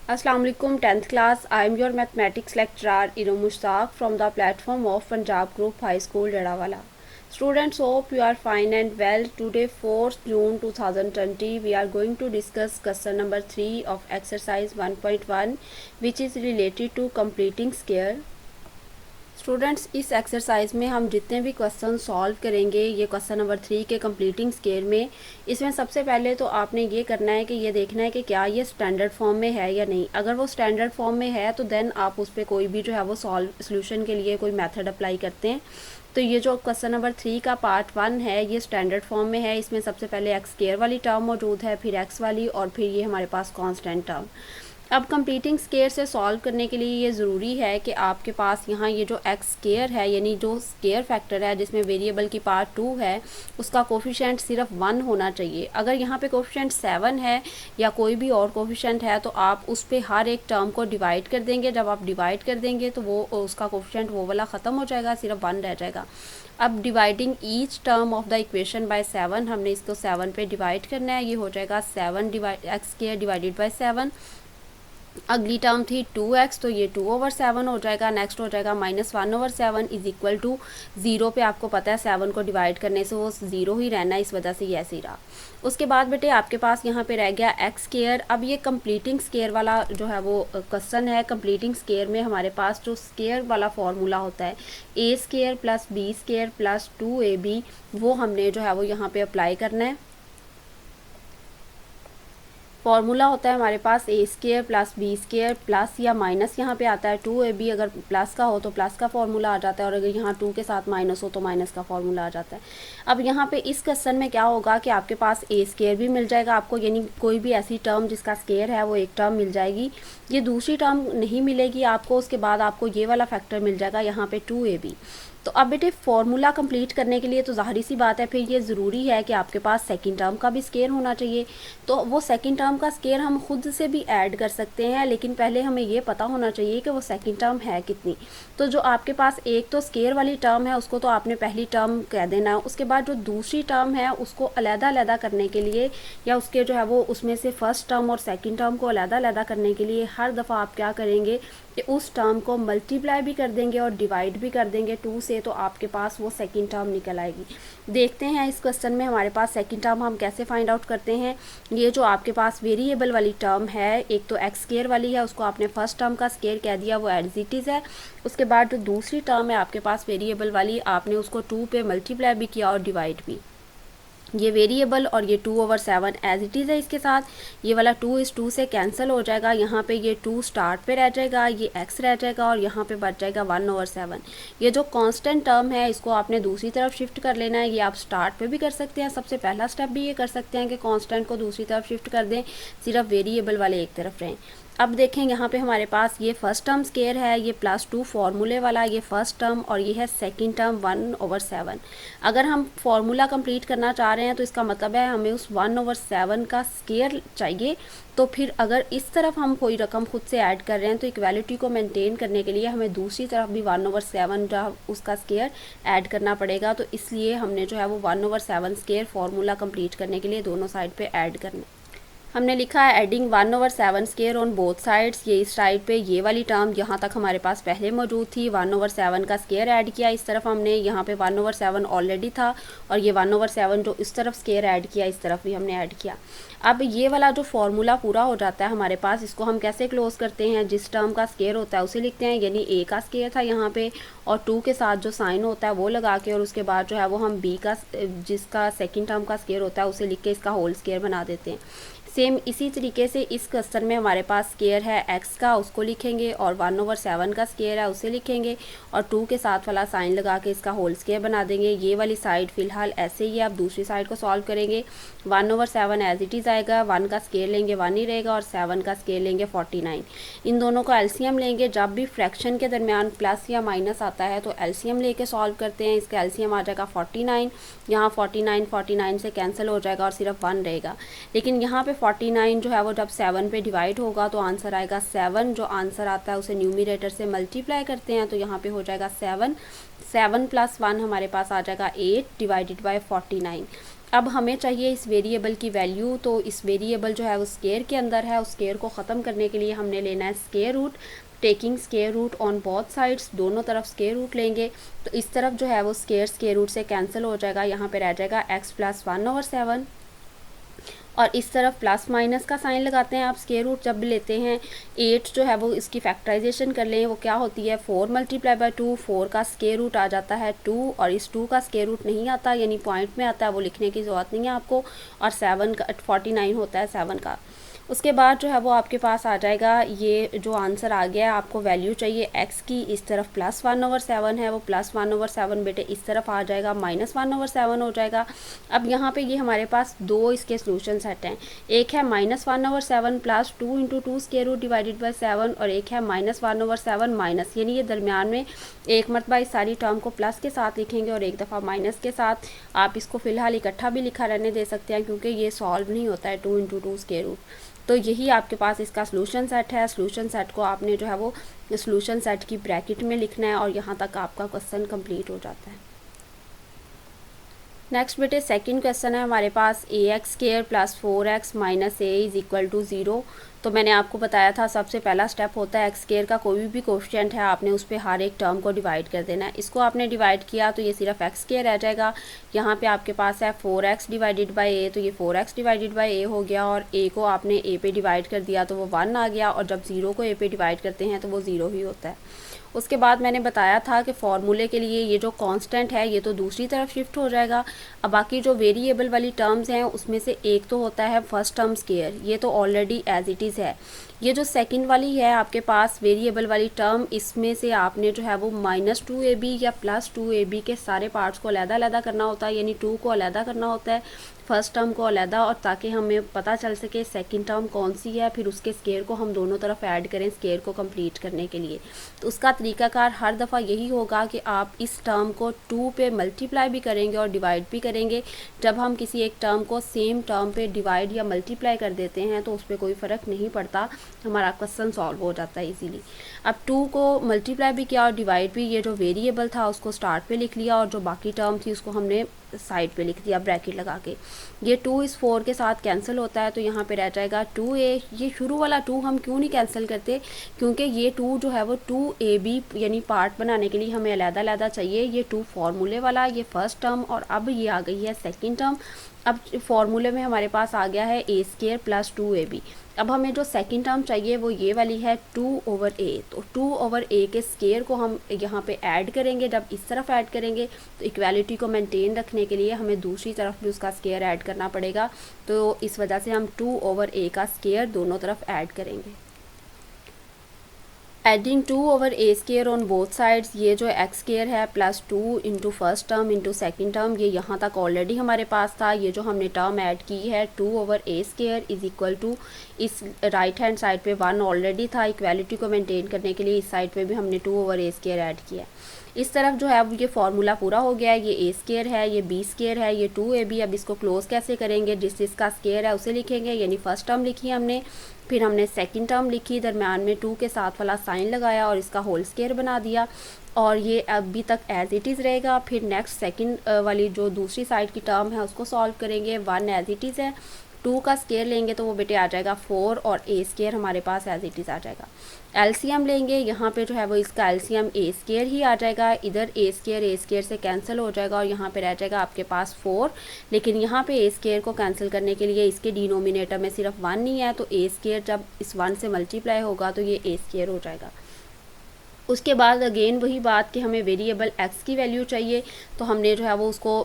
Assalamu alaikum 10th class. I am your mathematics lecturer Iro Mushtaq from the platform of Punjab Group High School Dadawala. Students, hope you are fine and well. Today 4th June 2020 we are going to discuss question number 3 of exercise 1.1 which is related to completing square. Students, इस exercise में हम जितने भी question solve करेंगे ये question number 3 के completing square में, इसमें सबसे पहले तो आपने ये करना है कि ये देखना है कि क्या ये स्टैंडर्ड फॉर्म में है या नहीं। अगर वो स्टैंडर्ड फॉर्म में है तो देन आप उस पर कोई भी जो है वो सोल्यूशन के लिए कोई मेथड अप्लाई करते हैं। तो ये जो क्वेश्चन नंबर 3 का पार्ट 1 है ये स्टैंडर्ड फॉर्म में है। इसमें सबसे पहले एक्स स्केयर वाली टर्म मौजूद है, फिर एक्स वाली, और फिर ये हमारे पास कॉन्स्टेंट टर्म। अब कंप्लीटिंग स्केयर से सॉल्व करने के लिए ये ज़रूरी है कि आपके पास यहाँ ये जो एक्स स्केयर है यानी जो स्केयर फैक्टर है जिसमें वेरिएबल की पार्ट 2 है उसका कोफिशिएंट सिर्फ 1 होना चाहिए। अगर यहाँ पे कोफिशिएंट 7 है या कोई भी और कोफिशिएंट है तो आप उस पर हर एक टर्म को डिवाइड कर देंगे। जब आप डिवाइड कर देंगे तो वो उसका कोफिशिएंट वो वाला ख़त्म हो जाएगा, सिर्फ 1 रह जाएगा। अब dividing each term of the equation by 7, हमने इसको 7 पे डिवाइड करना है। ये हो जाएगा 7 एक्स स्केयर डिवाइडेड बाय 7। अगली टर्म थी 2x, तो ये 2/7 हो जाएगा। नेक्स्ट हो जाएगा -1/7 इज इक्वल टू 0 पे आपको पता है 7 को डिवाइड करने से वो 0 ही रहना है, इस वजह से ये ऐसे ही रहा। उसके बाद बेटे आपके पास यहाँ पे रह गया एक्स स्केयर। अब ये कंप्लीटिंग स्केयर वाला जो है वो क्वेश्चन है। कंप्लीटिंग स्केयर में हमारे पास जो स्केयर वाला फॉर्मूला होता है a square plus b square plus 2ab, वो हमने जो है वो यहाँ पे अप्लाई करना है। फॉर्मूला होता है हमारे पास a square plus b square plus या माइनस यहाँ पे आता है 2ab। अगर प्लस का हो तो प्लस का फॉर्मूला आ जाता है, और अगर यहाँ 2 के साथ माइनस हो तो माइनस का फॉर्मूला आ जाता है। अब यहाँ पे इस क्वेश्चन में क्या होगा कि आपके पास ए स्केयर भी मिल जाएगा आपको, यानी कोई भी ऐसी टर्म जिसका स्केयर है वो एक टर्म मिल जाएगी। ये दूसरी टर्म नहीं मिलेगी आपको, उसके बाद आपको ये वाला फैक्टर मिल जाएगा यहाँ पे 2ab। तो अब बेटे फॉर्मूला कंप्लीट करने के लिए तो ज़ाहिर सी बात है फिर ये ज़रूरी है कि आपके पास सेकंड टर्म का भी स्केयर होना चाहिए। तो वो सेकंड टर्म का स्केयर हम खुद से भी ऐड कर सकते हैं, लेकिन पहले हमें ये पता होना चाहिए कि वो सेकंड टर्म है कितनी। तो जो आपके पास एक तो स्केयर वाली टर्म है उसको तो आपने पहली टर्म कह देना है। उसके बाद जो दूसरी टर्म है उसको अलग-अलग करने के लिए, या उसके जो है वो उसमें से फर्स्ट टर्म और सेकंड टर्म को अलग-अलग करने के लिए हर दफ़ा आप क्या करेंगे कि उस टर्म को मल्टीप्लाई भी कर देंगे और डिवाइड भी कर देंगे 2 से, तो आपके पास वो सेकंड टर्म निकल आएगी। देखते हैं इस क्वेश्चन में हमारे पास सेकंड टर्म हम कैसे फाइंड आउट करते हैं। ये जो आपके पास वेरिएबल वाली टर्म है, एक तो एक्स स्केयर वाली है, उसको आपने फर्स्ट टर्म का स्केयर कह दिया, वो एज इट इज़ है। उसके बाद जो दूसरी टर्म है आपके पास वेरिएबल वाली, आपने उसको 2 पे मल्टीप्लाई भी किया और डिवाइड भी। ये वेरिएबल और ये 2/7 एज इट इज़ है। इसके साथ ये वाला 2 इस 2 से कैंसिल हो जाएगा। यहाँ पे ये 2 स्टार्ट पे रह जाएगा, ये x रह जाएगा, और यहाँ पे बच जाएगा 1/7। ये जो कांस्टेंट टर्म है इसको आपने दूसरी तरफ शिफ्ट कर लेना है। ये आप स्टार्ट पे भी कर सकते हैं, सबसे पहला स्टेप भी ये कर सकते हैं कि कांस्टेंट को दूसरी तरफ शिफ्ट कर दें, सिर्फ वेरिएबल वाले एक तरफ रहें। अब देखें यहाँ पे हमारे पास ये फर्स्ट टर्म स्केयर है, ये +2 फार्मूले वाला ये फर्स्ट टर्म, और ये है सेकंड टर्म 1/7। अगर हम फार्मूला कंप्लीट करना चाह रहे हैं तो इसका मतलब है हमें उस 1/7 का स्केयर चाहिए। तो फिर अगर इस तरफ हम कोई रकम खुद से ऐड कर रहे हैं तो इक्वालिटी को मेंटेन करने के लिए हमें दूसरी तरफ भी 1/7 जो उसका स्केयर ऐड करना पड़ेगा। तो इसलिए हमने जो है वो 1/7 स्केयर फार्मूला कंप्लीट करने के लिए दोनों साइड पे ऐड करना है। हमने लिखा है adding 1/7 square on both sides. ये इस साइड पे ये वाली टर्म यहाँ तक हमारे पास पहले मौजूद थी, 1/7 का स्केयर ऐड किया। इस तरफ हमने यहाँ पे 1/7 ऑलरेडी था, और ये 1/7 जो इस तरफ स्केयर ऐड किया इस तरफ भी हमने ऐड किया। अब ये वाला जो फॉर्मूला पूरा हो जाता है हमारे पास, इसको हम कैसे क्लोज करते हैं, जिस टर्म का स्केयर होता है उसे लिखते हैं, यानी ए का स्केयर था यहाँ पे, और 2 के साथ जो साइन होता है वो लगा के, और उसके बाद जो है वो हम बी का जिसका सेकेंड टर्म का स्केयर होता है उसे लिख के इसका होल स्केयर बना देते हैं। सेम इसी तरीके से इस क्वेश्चन में हमारे पास स्केयर है एक्स का, उसको लिखेंगे, और 1/7 का स्केयर है उसे लिखेंगे, और 2 के साथ वाला साइन लगा के इसका होल स्केयर बना देंगे। ये वाली साइड फिलहाल ऐसे ही है। आप दूसरी साइड को सॉल्व करेंगे, 1/7 एज इट इज़ आएगा, 1 का स्केयर लेंगे 1 ही रहेगा, और 7 का स्केयर लेंगे 49। इन दोनों का एलसीएम लेंगे। जब भी फ्रैक्शन के दरमियान प्लस या माइनस आता है तो एलसीएम लेके सॉल्व करते हैं। इसका एलसीएम आ जाएगा 49, यहाँ 49 से कैंसिल हो जाएगा और सिर्फ 1 रहेगा। लेकिन यहाँ पे 49 जो है वो जब 7 पे डिवाइड होगा तो आंसर आएगा 7। जो आंसर आता है उसे न्यूमरेटर से मल्टीप्लाई करते हैं, तो यहाँ पे हो जाएगा 7 + 1 हमारे पास आ जाएगा 8 डिवाइडेड बाय 49। अब हमें चाहिए इस वेरिएबल की वैल्यू, तो इस वेरिएबल जो है वो स्केयर के अंदर है, उस स्केयर को ख़त्म करने के लिए हमने लेना है square root, taking square root on both sides, दोनों तरफ स्केयर रूट लेंगे। तो इस तरफ जो है वो स्केयर रूट से कैंसिल हो जाएगा, यहाँ पे रह जाएगा x प्लस 1/7, और इस तरफ प्लस माइनस का साइन लगाते हैं। आप स्केयर रूट जब भी लेते हैं 8 जो है वो इसकी फैक्टराइजेशन कर लें, वो क्या होती है 4 मल्टीप्लाई बाय 2, 4 का स्केयर रूट आ जाता है 2, और इस 2 का स्केयर रूट नहीं आता, यानी पॉइंट में आता है, वो लिखने की ज़रूरत नहीं है आपको, और 7 का 49 होता है 7 का। उसके बाद जो है वो आपके पास आ जाएगा ये जो आंसर आ गया है, आपको वैल्यू चाहिए x की, इस तरफ प्लस 1/7 है, वो प्लस 1/7 बेटे इस तरफ आ जाएगा, माइनस 1/7 हो जाएगा। अब यहाँ पे ये हमारे पास दो इसके सोल्यूशन सेट हैं, एक है minus 1/7 plus 2 into 2 square root divided by 7, और एक है माइनस 1/7 माइनस, यानी ये दरमियान में एक मरतबा इस सारी टर्म को प्लस के साथ लिखेंगे और एक दफ़ा माइनस के साथ। आप इसको फ़िलहाल इकट्ठा भी लिखा रहने दे सकते हैं, क्योंकि ये सॉल्व नहीं होता है 2 इंटू 2 स्केयर रूट। तो यही आपके पास इसका सॉल्यूशन सेट है। सॉल्यूशन सेट को आपने जो है वो सॉल्यूशन सेट की ब्रैकेट में लिखना है, और यहाँ तक आपका क्वेश्चन कंप्लीट हो जाता है। नेक्स्ट बेटे सेकंड क्वेश्चन है हमारे पास ax² plus 4x minus a is equal to 0। तो मैंने आपको बताया था सबसे पहला स्टेप होता है x² का कोई भी कोएफिशिएंट है, आपने उस पर हर एक टर्म को डिवाइड कर देना है। इसको आपने डिवाइड किया तो ये सिर्फ x² रह जाएगा। यहाँ पे आपके पास है 4x डिवाइडेड बाई a, तो ये 4x डिवाइडेड बाई a हो गया, और a को आपने a पे डिवाइड कर दिया तो वो 1 आ गया, और जब 0 को a पे डिवाइड करते हैं तो वो 0 ही होता है। उसके बाद मैंने बताया था कि फॉर्मूले के लिए ये जो कांस्टेंट है ये तो दूसरी तरफ शिफ्ट हो जाएगा। अब बाकी जो वेरिएबल वाली टर्म्स हैं उसमें से एक तो होता है फर्स्ट टर्म स्केयर, ये तो ऑलरेडी एज इट इज़ है। ये जो सेकंड वाली है आपके पास वेरिएबल वाली टर्म, इसमें से आपने जो है वो -2ab या +2ab के सारे पार्ट्स को अलग-अलग करना होता है, यानी 2 को अलग करना होता है, फर्स्ट टर्म को अलहदा, और ताकि हमें पता चल सके सेकंड टर्म कौन सी है, फिर उसके स्केयर को हम दोनों तरफ ऐड करें स्केयर को कंप्लीट करने के लिए। तो उसका तरीकाकार हर दफ़ा यही होगा कि आप इस टर्म को 2 पे मल्टीप्लाई भी करेंगे और डिवाइड भी करेंगे। जब हम किसी एक टर्म को सेम टर्म पे डिवाइड या मल्टीप्लाई कर देते हैं तो उस पर कोई फ़र्क नहीं पड़ता, हमारा क्वेश्चन सॉल्व हो जाता है इजीली। अब 2 को मल्टीप्लाई भी किया और डिवाइड भी, ये जो वेरिएबल था उसको स्टार्ट पे लिख लिया, और जो बाकी टर्म थी उसको हमने साइड पे लिख दिया ब्रैकेट लगा के। ये 2 इस 4 के साथ कैंसिल होता है, तो यहाँ पे रह जाएगा 2a। ये शुरू वाला 2 हम क्यों नहीं कैंसिल करते, क्योंकि ये 2 जो है वो 2ab यानी पार्ट बनाने के लिए हमें अलग-अलग चाहिए। ये 2 फार्मूले वाला, ये फर्स्ट टर्म, और अब ये आ गई है सेकंड टर्म। अब फार्मूले में हमारे पास आ गया है a² प्लस 2ab। अब हमें जो सेकंड टर्म चाहिए वो ये वाली है 2/a। तो 2/a के स्केयर को हम यहाँ पे ऐड करेंगे। जब इस तरफ ऐड करेंगे तो इक्वालिटी को मेंटेन रखने के लिए हमें दूसरी तरफ भी उसका स्केयर ऐड करना पड़ेगा, तो इस वजह से हम 2/a का स्केयर दोनों तरफ ऐड करेंगे। Adding 2/a² on both sides, ये जो x² है plus 2 into first term into second term, ये यहाँ तक ऑलरेडी हमारे पास था। ये जो हमने टर्म ऐड की है 2/a² इज़ इक्वल टू, इस राइट हैंड साइड पे 1 ऑलरेडी था, इक्वालिटी को मेंटेन करने के लिए इस साइड पे भी हमने 2/a² ऐड किया। इस तरफ जो है अब ये फार्मूला पूरा हो गया है, ये a² है, ये b² है, ये 2ab। अब इसको क्लोज कैसे करेंगे, जिसका स्केयर है उसे लिखेंगे, यानी फर्स्ट टर्म लिखी हमने, फिर हमने सेकंड टर्म लिखी, दरमियान में 2 के साथ वाला साइन लगाया और इसका होल स्केयर बना दिया, और ये अभी तक एज इट इज़ रहेगा। फिर नेक्स्ट सेकंड वाली जो दूसरी साइड की टर्म है उसको सॉल्व करेंगे, 1 एज इट इज़ है, 2 का स्केयर लेंगे तो वो बेटे आ जाएगा 4, और a² हमारे पास एज इट इज़ आ जाएगा। एलसीएम लेंगे, यहाँ पे जो है वो इसका एलसीएम a² ही आ जाएगा, इधर a² से कैंसिल हो जाएगा, और यहाँ पे रह जाएगा आपके पास 4। लेकिन यहाँ पे a² को कैंसिल करने के लिए इसके डिनोमिनेटर में सिर्फ 1 नहीं है, तो a² जब इस 1 से मल्टीप्लाई होगा तो ये a² हो जाएगा। उसके बाद अगेन वही बात कि हमें वेरिएबल x की वैल्यू चाहिए, तो हमने जो है वो उसको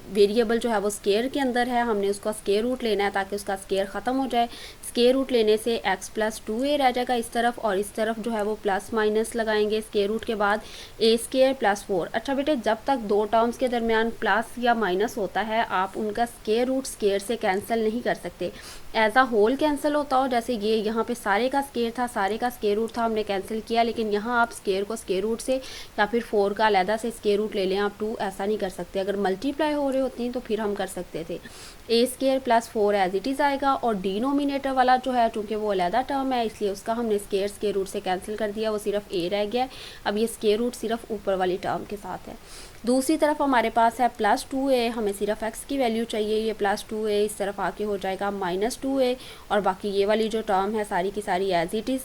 वेरिएबल जो है वो स्केयर के अंदर है, हमने उसका स्केयर रूट लेना है ताकि उसका स्केयर ख़त्म हो जाए। स्केयर रूट लेने से x प्लस 2a रह जाएगा इस तरफ, और इस तरफ जो है वो प्लस माइनस लगाएंगे स्केयर रूट के बाद a² प्लस 4। अच्छा बेटे, जब तक दो टर्म्स के दरमियान प्लस या माइनस होता है आप उनका स्केयर रूट स्केयर से कैंसिल नहीं कर सकते। एज अ होल कैंसिल होता हो, जैसे ये यहाँ पे सारे का स्केयर था, सारे का स्केयर रूट था, हमने कैंसिल किया, लेकिन यहाँ आप स्केयर को स्केयर रूट से या फिर 4 का अलहदा से स्केयर रूट ले लें आप 2, ऐसा नहीं कर सकते। अगर मल्टीप्लाई हो रहे होते हैं तो फिर हम कर सकते थे। A square plus 4 as it is आएगा, और डिनोमिनेटर वाला जो है चूँकि वो अलहदा टर्म है इसलिए उसका हमने स्केयर रूट से कैंसिल कर दिया, वो सिर्फ ए रह गया। अब ये स्केयर रूट सिर्फ ऊपर वाली टर्म के साथ है। दूसरी तरफ हमारे पास है प्लस 2a, हमें सिर्फ x की वैल्यू चाहिए, ये प्लस 2a इस तरफ आके हो जाएगा माइनस 2a, और बाकी ये वाली जो टर्म है सारी की सारी एज इट इज़